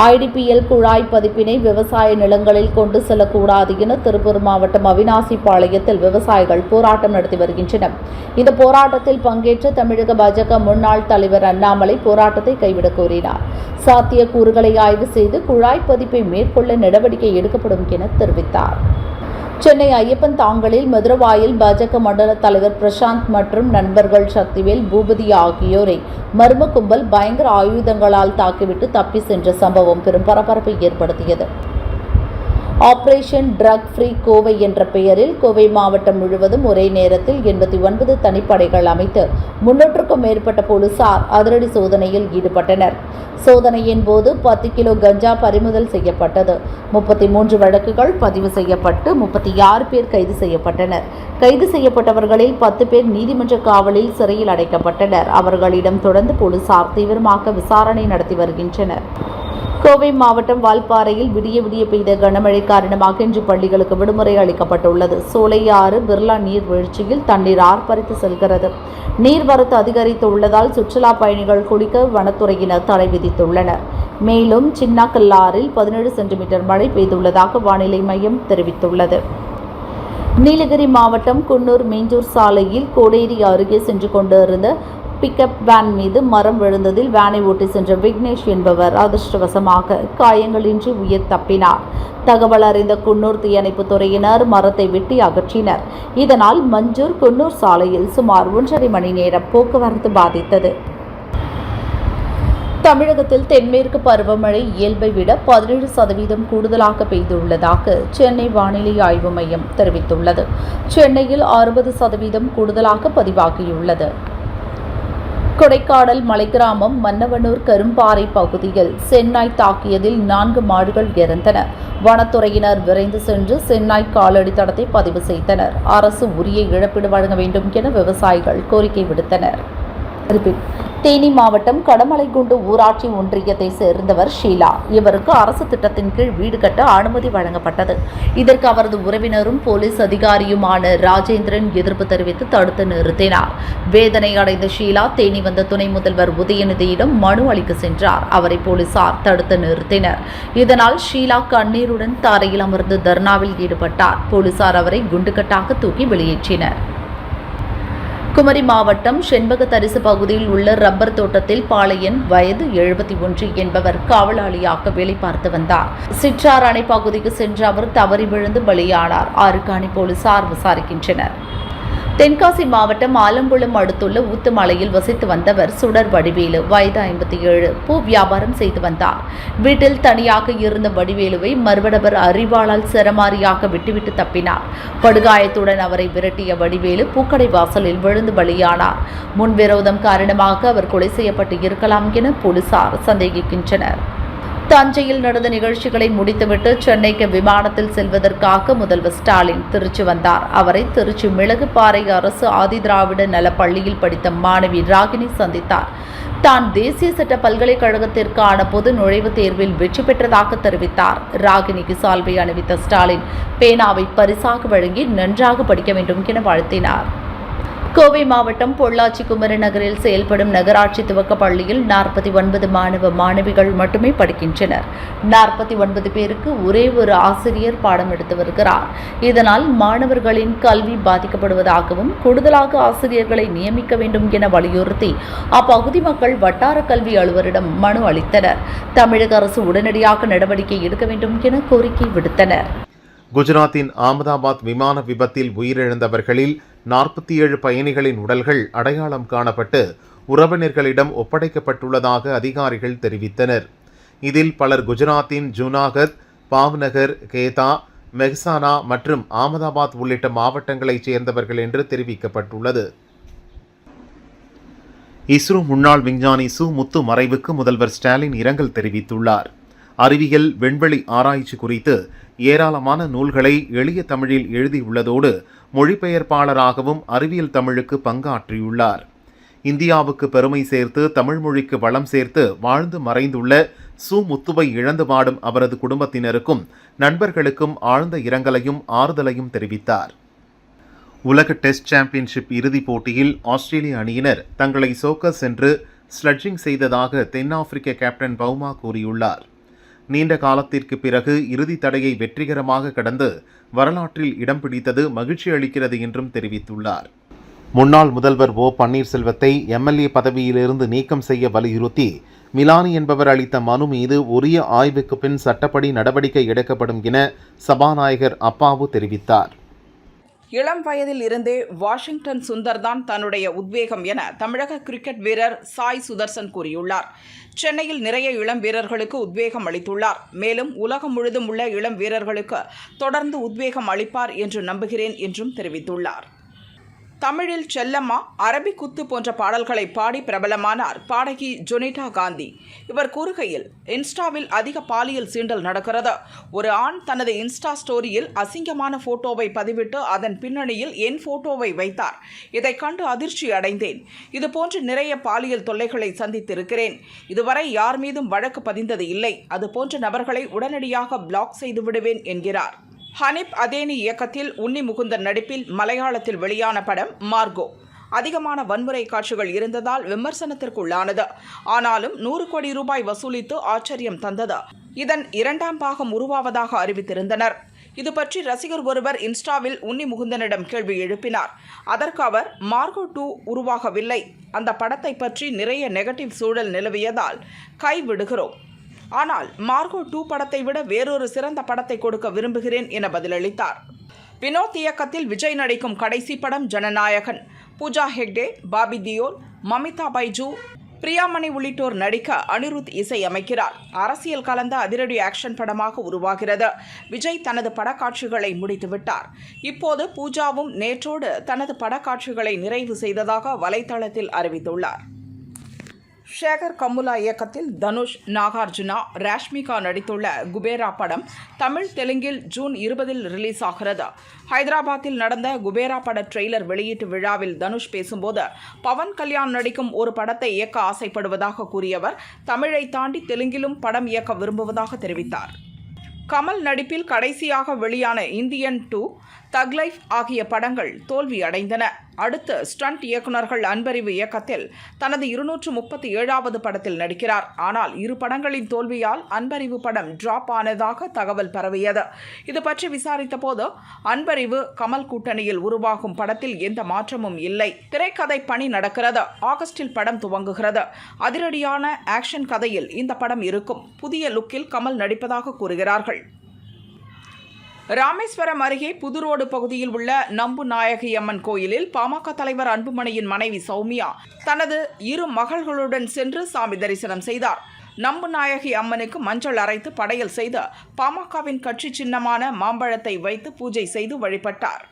IDPL குழாய் பதிப்பினை விவசாய நிலங்களில் கொண்டு செல்லக்கூடாது என திருப்பூர் மாவட்டம் அவிநாசிபாளையத்தில் விவசாயிகள் போராட்டம் நடத்தி வருகின்றனர். இந்த போராட்டத்தில் பங்கேற்ற தமிழக பாஜக முன்னாள் தலைவர் அண்ணாமலை போராட்டத்தை கைவிடக் கோரினார். சாத்திய கூறுகளை ஆய்வு செய்து குழாய் பதிப்பை மேற்கொள்ள நடவடிக்கை எடுக்கப்படும் என தெரிவித்தார். சென்னை ஐயப்பன் தாங்கலில் மதுரவாயில் பாஜக மண்டல தலைவர் பிரசாந்த் மற்றும் நண்பர்கள் சக்திவேல், பூபதி ஆகியோரை மர்ம கும்பல் பயங்கர ஆயுதங்களால் தாக்கிவிட்டு தப்பி சென்ற சம்பவம் பெரும் பரபரப்பை ஏற்படுத்தியது. ஆபரேஷன் ட்ரக் ஃப்ரீ கோவை என்ற பெயரில் கோவை மாவட்டம் முழுவதும் ஒரே நேரத்தில் 89 தனிப்படைகள் அமைத்து 300க்கும் மேற்பட்ட போலீசார் அதிரடி சோதனையில் ஈடுபட்டனர். சோதனையின் போது 10 கிலோ கஞ்சா பறிமுதல் செய்யப்பட்டது. 33 வழக்குகள் பதிவு செய்யப்பட்டு 36 பேர் கைது செய்யப்பட்டனர். கைது செய்யப்பட்டவர்களில் 10 பேர் நீதிமன்ற காவலில் சிறையில் அடைக்கப்பட்டனர். அவர்களிடம் தொடர்ந்து போலீசார் தீவிரமாக விசாரணை நடத்தி வருகின்றனர். கோவை மாவட்டம் வால்பாறையில் விடிய விடிய பெய்த கனமழை காரணமாக இன்று பள்ளிகளுக்கு விடுமுறை அளிக்கப்பட்டுள்ளது. சோலையாறு பிர்லா நீர்வீழ்ச்சியில் தண்ணீர் ஆர்ப்பரித்து செல்கிறது. நீர்வரத்து அதிகரித்துள்ளதால் சுற்றுலா பயணிகள் குளிக்க வனத்துறையினர் தடை விதித்துள்ளனர். மேலும் சின்னக்கல்லாறில் 17 சென்டிமீட்டர் மழை பெய்துள்ளதாக வானிலை மையம் தெரிவித்துள்ளது. நீலகிரி மாவட்டம் குன்னூர் மீஞ்சூர் சாலையில் கோடேரி அருகே சென்று கொண்டிருந்த பிக்கப் வேன் மீது மரம் விழுந்ததில் வேனை ஓட்டி சென்ற விக்னேஷ் என்பவர் அதிர்ஷ்டவசமாக காயங்களின்றி உயிர் தப்பினார். தகவல் அறிந்த குன்னூர் தீயணைப்பு துறையினர் மரத்தை வெட்டி அகற்றினர். இதனால் மஞ்சூர் குன்னூர் சாலையில் சுமார் 1.5 மணி நேரம் போக்குவரத்து பாதித்தது. தமிழகத்தில் தென்மேற்கு பருவமழை இயல்பை விட 17% கூடுதலாக பெய்துள்ளதாக சென்னை வானிலை ஆய்வு மையம் தெரிவித்துள்ளது. சென்னையில் 60% கூடுதலாக பதிவாகியுள்ளது. கொடைக்கானல் மலைக்கிராமம் மன்னவனூர் கரும்பாறை பகுதியில் செந்நாய் தாக்கியதில் 4 மாடுகள் இறந்தன. வனத்துறையினர் விரைந்து சென்று செந்நாய் காலடி தடத்தை பதிவு செய்தனர். அரசு உரிய இழப்பீடு வழங்க வேண்டும் என விவசாயிகள் கோரிக்கை விடுத்தனர். தேனி மாவட்டம் கடமலைக்குண்டு ஊராட்சி ஒன்றியத்தை சேர்ந்தவர் ஷீலா. இவருக்கு அரசு திட்டத்தின் கீழ் வீடு கட்ட அனுமதி வழங்கப்பட்டது. இதற்கு அவரது உறவினரும் போலீஸ் அதிகாரியுமான ராஜேந்திரன் எதிர்ப்பு தெரிவித்து தடுத்து நிறுத்தினார். வேதனை அடைந்த ஷீலா தேனி வந்த துணை முதல்வர் உதயநிதியிடம் மனு அளிக்க சென்றார். அவரை போலீசார் தடுத்து நிறுத்தினர். இதனால் ஷீலா கண்ணீருடன் தரையில் அமர்ந்து தர்ணாவில் ஈடுபட்டார். போலீசார் அவரை குண்டுகட்டாக தூக்கி வெளியேற்றினர். குமரி மாவட்டம் செண்பக தரிசு பகுதியில் உள்ள ரப்பர் தோட்டத்தில் பாளையன் வயது 71 என்பவர் காவலாளியாக வேலை பார்த்து வந்தார். சிற்றார் அணை பகுதிக்கு சென்ற அவர் தவறி விழுந்து பலியானார். ஆறுகாணி போலீசார் விசாரிக்கின்றனர். தென்காசி மாவட்டம் ஆலங்குளம் அடுத்துள்ள ஊத்துமலையில் வசித்து வந்தவர் சுடர் வடிவேலு வயது 57 பூ வியாபாரம் செய்து வந்தார். வீட்டில் தனியாக இருந்த வடிவேலுவை மர்மநபர் அறிவாளால் சரமாரியாக விட்டுவிட்டு தப்பினார். படுகாயத்துடன் அவரை விரட்டிய வடிவேலு பூக்கடை வாசலில் விழுந்து பலியானார். முன்விரோதம் காரணமாக அவர் கொலை செய்யப்பட்டு இருக்கலாம் என போலீசார் சந்தேகிக்கின்றனர். தஞ்சையில் நடந்த நிகழ்ச்சிகளை முடித்துவிட்டு சென்னைக்கு விமானத்தில் செல்வதற்காக முதல்வர் ஸ்டாலின் திருச்சி வந்தார். அவரை திருச்சி மிளகுப்பாறை அரசு ஆதிதிராவிட நல பள்ளியில் படித்த மாணவி ராகினி சந்தித்தார். தான் தேசிய சட்ட பல்கலைக்கழகத்திற்கான பொது நுழைவுத் தேர்வில் வெற்றி பெற்றதாக தெரிவித்தார். ராகினிக்கு சால்வை அணிவித்த ஸ்டாலின் பேனாவை பரிசாக வழங்கி நன்றாக படிக்க வேண்டும் என வாழ்த்தினார். கோவை மாவட்டம் பொள்ளாச்சி குமரன் நகரில் செயல்படும் நகராட்சி துவக்க பள்ளியில் 49 மாணவ மாணவிகள் மட்டுமே படிக்கின்றனர். 49 பேருக்கு ஒரே ஒரு ஆசிரியர் பாடம் எடுத்து வருகிறார். இதனால் மாணவர்களின் கல்வி பாதிக்கப்படுவதாகவும் கூடுதலாக ஆசிரியர்களை நியமிக்க வேண்டும் என வலியுறுத்தி அப்பகுதி மக்கள் வட்டார கல்வி அலுவலரிடம் மனு அளித்தனர். தமிழக அரசு உடனடியாக நடவடிக்கை எடுக்க வேண்டும் என கோரிக்கை விடுத்தனர். குஜராத்தின் அகமதாபாத் விமான விபத்தில் உயிரிழந்தவர்களில் 47 பயணிகளின் உடல்கள் அடையாளம் காணப்பட்டு உறவினர்களிடம் ஒப்படைக்கப்பட்டுள்ளதாக அதிகாரிகள் தெரிவித்தனர். இதில் பலர் குஜராத்தின் ஜூனாகத், பாவ்நகர், கேதா, மெஹ்சானா மற்றும் அகமதாபாத் உள்ளிட்ட மாவட்டங்களைச் சேர்ந்தவர்கள் என்று தெரிவிக்கப்பட்டுள்ளது. இஸ்ரோ முன்னாள் விஞ்ஞானி சு முத்து மறைவுக்கு முதல்வர் ஸ்டாலின் இரங்கல் தெரிவித்துள்ளார். அறிவியல் விண்வெளி ஆராய்ச்சி குறித்து ஏராளமான நூல்களை எளிய தமிழில் எழுதியுள்ளதோடு மொழிபெயர்ப்பாளராகவும் அறிவியல் தமிழுக்கு பங்காற்றியுள்ளார். இந்தியாவுக்கு பெருமை சேர்த்து தமிழ் மொழிக்கு வளம் சேர்த்து வாழ்ந்து மறைந்துள்ள சு முத்துவை இழந்து வாடும் அவரது குடும்பத்தினருக்கும் நண்பர்களுக்கும் ஆழ்ந்த இரங்கலையும் ஆறுதலையும் தெரிவித்தார். உலக டெஸ்ட் சாம்பியன்ஷிப் இறுதிப் போட்டியில் ஆஸ்திரேலிய அணியினர் தங்களை சோக்கஸ் என்று ஸ்லட்ஜிங் செய்ததாக தென்னாப்பிரிக்க கேப்டன் பவுமா கூறியுள்ளார். நீண்ட காலத்திற்கு பிறகு இறுதி தடையை வெற்றிகரமாக கடந்து வரலாற்றில் இடம் பிடித்தது மகிழ்ச்சி அளிக்கிறது என்றும் தெரிவித்துள்ளார். முன்னாள் முதல்வர் ஓ பன்னீர்செல்வத்தை எம்எல்ஏ பதவியிலிருந்து நீக்கம் செய்ய வலியுறுத்தி மிலானி என்பவர் அளித்த மனு மீது உரிய ஆய்வுக்கு பின் சட்டப்படி நடவடிக்கை எடுக்கப்படும் என சபாநாயகர் அப்பாவு தெரிவித்தார். இளம் வயதில் இருந்தே வாஷிங்டன் சுந்தர்தான் தன்னுடைய உத்வேகம் என தமிழக கிரிக்கெட் வீரர் சாய் சுதர்சன் கூறியுள்ளார். சென்னையில் நிறைய இளம் வீரர்களுக்கு உத்வேகம் அளித்துள்ளார். மேலும் உலகம் முழுதும் உள்ள இளம் வீரர்களுக்கு தொடர்ந்து உத்வேகம் அளிப்பார் என்று நம்புகிறேன் என்றும் தெரிவித்துள்ளார். தமிழில் செல்லம்மா, அரபிக் குத்து போன்ற பாடல்களை பாடி பிரபலமானார் பாடகி ஜொனிட்டா காந்தி. இவர் கூறுகையில், இன்ஸ்டாவில் அதிக பாலியல் சீண்டல் நடக்கிறது. ஒரு ஆண் தனது இன்ஸ்டா ஸ்டோரியில் அசிங்கமான போட்டோவை பதிவிட்டு அதன் பின்னணியில் என் போட்டோவை வைத்தார். இதை கண்டு அதிர்ச்சி அடைந்தேன். இதுபோன்று நிறைய பாலியல் தொல்லைகளை சந்தித்திருக்கிறேன். இதுவரை யார் மீதும் வழக்கு பதிந்தது இல்லை. அதுபோன்ற நபர்களை உடனடியாக பிளாக் செய்து விடுவேன் என்கிறார். ஹனீப் அதேனி இயக்கத்தில் உன்னி முகுந்தன் நடிப்பில் மலையாளத்தில் வெளியான படம் மார்கோ அதிகமான வன்முறை காட்சிகள் இருந்ததால் விமர்சனத்திற்குள்ளானது. ஆனாலும் 100 கோடி ரூபாய் வசூலித்து ஆச்சரியம் தந்தது. இதன் 2ஆம் பாகம் உருவாவதாக அறிவித்திருந்தனர். இது பற்றி ரசிகர் ஒருவர் இன்ஸ்டாவில் உன்னி முகுந்தனிடம் கேள்வி எழுப்பினார். அதற்கு அவர், மார்கோ 2 உருவாகவில்லை. அந்த படத்தை பற்றி நிறைய நெகட்டிவ் சூழல் நிலவியதால் கைவிடுகிறோம். ஆனால் மார்கோ 2 படத்தை விட வேறொரு சிறந்த படத்தை கொடுக்க விரும்புகிறேன் என பதிலளித்தார். வினோத் இயக்கத்தில் விஜய் நடிக்கும் கடைசி படம் ஜனநாயகன். பூஜா ஹெக்டே, பாபி தியோல், மமிதா பைஜு, பிரியாமணி உள்ளிட்டோர் நடிக்க அனிருத் இசையமைக்கிறார். அரசியல் கலந்த அதிரடி ஆக்ஷன் படமாக உருவாகிறது. விஜய் தனது படக்காட்சிகளை முடித்துவிட்டார். இப்போது பூஜாவும் நேற்றோடு தனது படக்காட்சிகளை நிறைவு செய்ததாக வலைதளத்தில் அறிவித்துள்ளார். சேகர் கமுலா இயக்கத்தில் தனுஷ், நாகார்ஜுனா, ராஷ்மிகா நடித்துள்ள குபேரா படம் தமிழ், தெலுங்கில் ஜூன் 20 ரிலீஸ் ஆகிறது. ஹைதராபாத்தில் நடந்த குபேரா பட ட்ரெய்லர் வெளியீட்டு விழாவில் தனுஷ் பேசும்போது, பவன் கல்யாண் நடிக்கும் ஒரு படத்தை இயக்க ஆசைப்படுவதாக கூறியவர், தமிழை தாண்டி தெலுங்கிலும் படம் இயக்க விரும்புவதாக தெரிவித்தார். கமல் நடிப்பில் கடைசியாக வெளியான இந்தியன் 2, தக் லைஃப் ஆகிய படங்கள் தோல்வியடைந்தன. அடுத்து ஸ்டண்ட் இயக்குநர்கள் அன்பறிவு இயக்கத்தில் தனது 237வது படத்தில் நடிக்கிறார். ஆனால் இரு படங்களின் தோல்வியால் அன்பறிவு படம் டிராப் ஆனதாக தகவல் பரவியது. இது பற்றி விசாரித்த போது, அன்பறிவு கமல் கூட்டணியில் உருவாகும் படத்தில் எந்த மாற்றமும் இல்லை. திரைக்கதை பணி நடக்கிறது. ஆகஸ்டில் படம் துவங்குகிறது. அதிரடியான ஆக்ஷன் கதையில் இந்த படம் இருக்கும். புதிய லுக்கில் கமல் நடிப்பதாக கூறுகிறார்கள். ராமேஸ்வரம் அருகே புதுரோடு பகுதியில் உள்ள நம்பு நாயகி அம்மன் கோயிலில் பாமக தலைவர் அன்புமணியின் மனைவி சௌமியா தனது 2 மகள்களுடன் சென்று சாமி தரிசனம் செய்தார். நம்பு நாயகி அம்மனுக்கு மஞ்சள் அரைத்து படையல் செய்து பாமகவின் கட்சி சின்னமான மாம்பழத்தை வைத்து பூஜை செய்து வழிபட்டார்.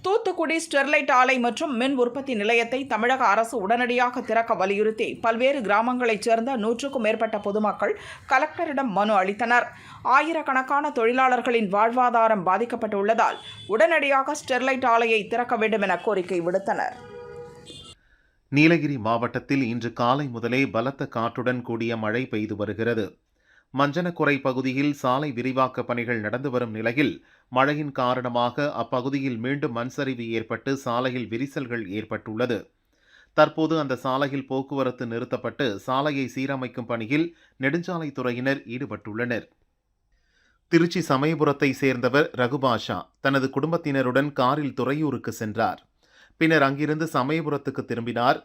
தூத்துக்குடி ஸ்டெர்லைட் ஆலை மற்றும் மின் உற்பத்தி நிலையத்தை தமிழக அரசு உடனடியாக திறக்க வலியுறுத்தி பல்வேறு கிராமங்களைச் சேர்ந்த 100க்கும் மேற்பட்ட பொதுமக்கள் கலெக்டரிடம் மனு அளித்தனர். ஆயிரக்கணக்கான தொழிலாளர்களின் வாழ்வாதாரம் பாதிக்கப்பட்டுள்ளதால் உடனடியாக ஸ்டெர்லைட் ஆலையை திறக்க வேண்டும் என கோரிக்கை விடுத்தனர். நீலகிரி மாவட்டத்தில் இன்று காலை முதலே பலத்த காற்றுடன் கூடிய மழை பெய்து வருகிறது. மஞ்சனக்குறை பகுதியில் சாலை விரிவாக்க பணிகள் நடந்து வரும் நிலையில் மழையின் காரணமாக அப்பகுதியில் மீண்டும் மண் சரிவு ஏற்பட்டு சாலையில் விரிசல்கள் ஏற்பட்டுள்ளது. தற்போது அந்த சாலையில் போக்குவரத்து நிறுத்தப்பட்டு சாலையை சீரமைக்கும் பணியில் நெடுஞ்சாலைத்துறையினர் ஈடுபட்டுள்ளனர். திருச்சி சமயபுரத்தை சேர்ந்தவர் ரகுபாஷா தனது குடும்பத்தினருடன் காரில் துறையூருக்கு சென்றார். பின்னர் அங்கிருந்து சமயபுரத்துக்கு திரும்பினார்.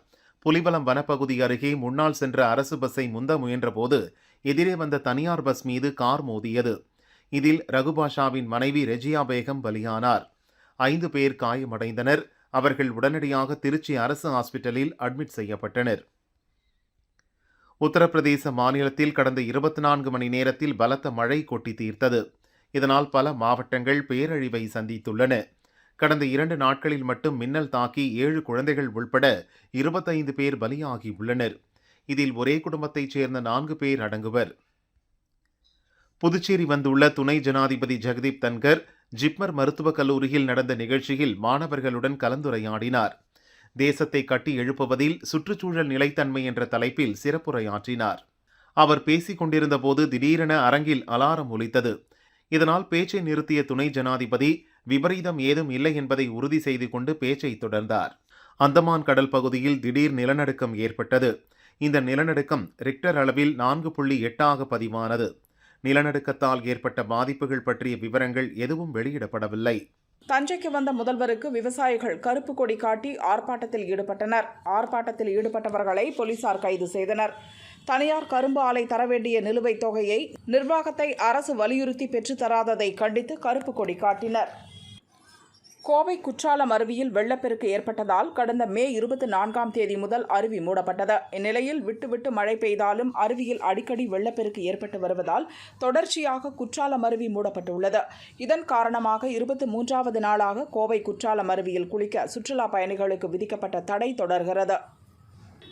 புலிவலம் வனப்பகுதி அருகே முன்னால் சென்ற அரசு பஸ்ஸை முந்த முயன்றபோது எதிரே வந்த தனியார் பஸ் மீது கார் மோதியது. இதில் ரகுபாஷாவின் மனைவி ரெஜியா பேகம் பலியானார். 5 பேர் காயமடைந்தனர். அவர்கள் உடனடியாக திருச்சி அரசு ஹாஸ்பிட்டலில் அட்மிட் செய்யப்பட்டனர். உத்தரப்பிரதேச மாநிலத்தில் கடந்த 24 மணி நேரத்தில் பலத்த மழை கொட்டி தீர்த்தது. இதனால் பல மாவட்டங்கள் பேரழிவை சந்தித்துள்ளன. கடந்த 2 நாட்களில் மட்டும் மின்னல் தாக்கி 7 குழந்தைகள் உள்பட 25 பேர் பலியாகியுள்ளனர். இதில் ஒரே குடும்பத்தைச் சேர்ந்த 4 பேர் அடங்குவர். புதுச்சேரி வந்துள்ள துணை ஜனாதிபதி ஜெகதீப் தன்கர் ஜிப்மர் மருத்துவக் கல்லூரியில் நடந்த நிகழ்ச்சியில் மாணவர்களுடன் கலந்துரையாடினார். தேசத்தை கட்டி எழுப்புவதில் சுற்றுச்சூழல் நிலைத்தன்மை என்ற தலைப்பில் சிறப்புரையாற்றினார். அவர் பேசிக் கொண்டிருந்த போது திடீரென அரங்கில் அலாரம் ஒலித்தது. இதனால் பேச்சை நிறுத்திய துணை ஜனாதிபதி விபரீதம் ஏதும் இல்லை என்பதை உறுதி செய்து கொண்டு பேச்சை தொடர்ந்தார். அந்தமான் கடல் பகுதியில் திடீர் நிலநடுக்கம் ஏற்பட்டது. இந்த நிலநடுக்கம் ரிக்டர் அளவில் 4.8 பதிவானது. நிலநடுக்கத்தால் ஏற்பட்ட பாதிப்புகள் பற்றிய விவரங்கள் எதுவும் வெளியிடப்படவில்லை. தஞ்சைக்கு வந்த முதல்வருக்கு விவசாயிகள் கருப்பு கொடி காட்டி ஆர்ப்பாட்டத்தில் ஈடுபட்டனர். ஆர்ப்பாட்டத்தில் ஈடுபட்டவர்களை போலீசார் கைது செய்தனர். தனியார் கரும்பு ஆலை தர வேண்டிய நிலுவைத் தொகையை நிர்வாகத்தை அரசு வலியுறுத்தி பெற்றுத்தராததை கண்டித்து கருப்பு கொடி காட்டினர். கோவை குற்றாலம் அருவியில் வெள்ளப்பெருக்கு ஏற்பட்டதால் கடந்த மே 24ஆம் தேதி முதல் அருவி மூடப்பட்டது. இந்நிலையில் விட்டு மழை பெய்தாலும் அருவியில் அடிக்கடி வெள்ளப்பெருக்கு ஏற்பட்டு வருவதால் தொடர்ச்சியாக குற்றாலம் அருவி மூடப்பட்டுள்ளது. இதன் காரணமாக 23வது நாளாக கோவை குற்றாலம் அருவியில் குளிக்க சுற்றுலா பயணிகளுக்கு விதிக்கப்பட்ட தடை தொடர்கிறது.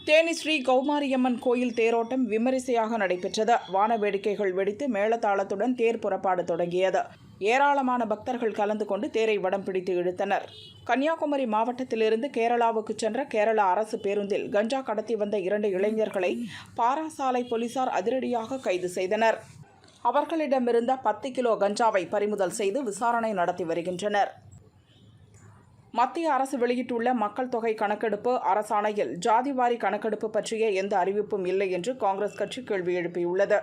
தேனி ஸ்ரீ கௌமாரியம்மன் கோயில் தேரோட்டம் விமரிசையாக நடைபெற்றது. வான வேடிக்கைகள் வெடித்து மேளதாளத்துடன் தேர் புறப்பாடு தொடங்கியது. ஏராளமான பக்தர்கள் கலந்து கொண்டு தேரை வடம் பிடித்து இழுத்தனர். கன்னியாகுமரி மாவட்டத்திலிருந்து கேரளாவுக்கு சென்ற கேரள அரசு பேருந்தில் கஞ்சா கடத்தி வந்த 2 இளைஞர்களை பாராசாலை போலீசார் அதிரடியாக கைது செய்தனர். அவர்களிடமிருந்த 10 கிலோ கஞ்சாவை பறிமுதல் செய்து விசாரணை நடத்தி வருகின்றனர். மத்திய அரசு வெளியிட்டுள்ள மக்கள் தொகை கணக்கெடுப்பு அரசாணையில் ஜாதிவாரி கணக்கெடுப்பு பற்றிய எந்த அறிவிப்பும் இல்லை என்று காங்கிரஸ் கட்சி கேள்வி எழுப்பியுள்ளது.